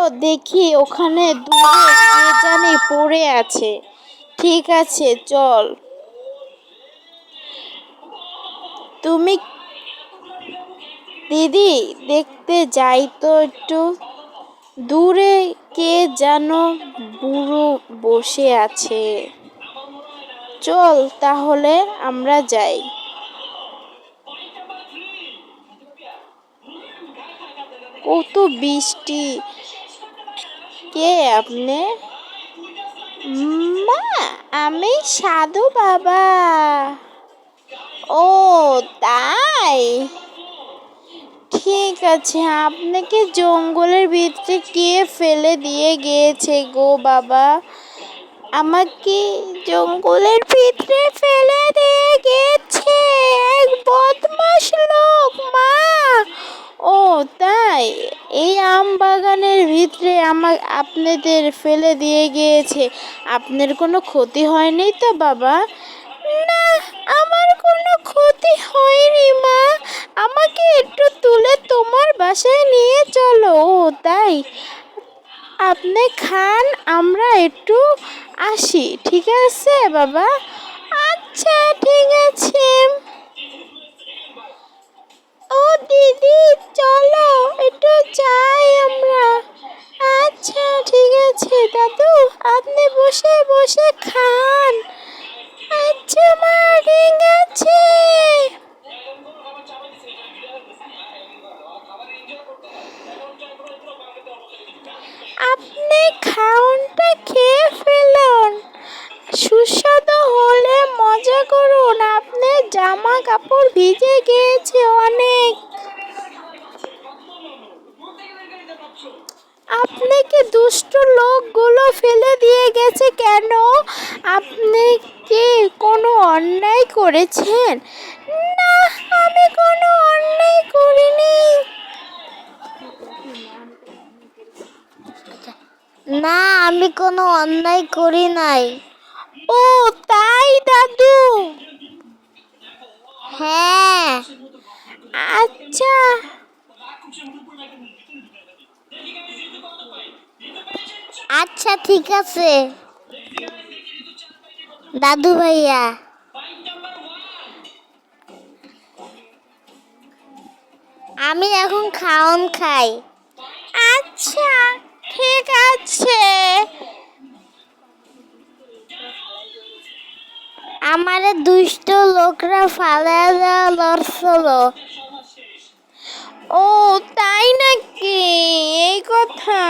দেখি ওখানে দূরে কে জানি পড়ে আছে। ঠিক আছে, চল। তুমি দিদি, দেখতে যাই তো একটু। দূরে কে যেন বুড়ো বসে আছে। চল তাহলে আমরা যাই। কত বৃষ্টি! কে আপনি? মা, আমি সাধু বাবা। ও তাই? ঠিক আছে, আপনাকে জঙ্গলের ভিতরে কে ফেলে দিয়ে গিয়েছে গো বাবা? আমাকে জঙ্গলের ভিতরে ফেলে দিয়ে গেছে এক বদমাশ লোক, মা। ও তাই? এই আম বাগানের ভিতরে আপনাদের ফেলে দিয়ে গিয়েছে। আপনার কোনো ক্ষতি হয়নি তো বাবা? না, আমার কোনো ক্ষতি হয়নি মা। আমাকে একটু তুলে তোমার বাসায় নিয়ে চলো। ও তাই? আপনি খান, আমরা একটু আসি। ঠিক আছে বাবা? আচ্ছা, ঠিক আছে। ও দিদি, চলো একটু যাই আমরা। আচ্ছা, ঠিক আছে দাদু, আপনি বসে বসে খান। আচ্ছা মা, ঠিক আছে। আপনি খাওনটা খেয়ে ফেলুন। সুস্বাদু হলে মজা করুন। আপনার জামা কাপড় ভিজে গিয়েছে অনেক। আপনাকে দুষ্ট লোকগুলো ফেলে দিয়ে গেছে কেন? আপনি কি কোনো অন্যায় করেছেন? না, আমি কোনো অন্যায় করিনি। না, আমি কোনো অন্যায় করি নাই। ও তাই দাদু? হ্যাঁ। আচ্ছা, আচ্ছা, ঠিক আছে দাদু ভাইয়া। আমি এখন খাওন খাই। আচ্ছা, ঠিক আছে। আমারে দুষ্ট লোকরা ফালা লড়ছিল। ও তাই নাকি? এই কথা।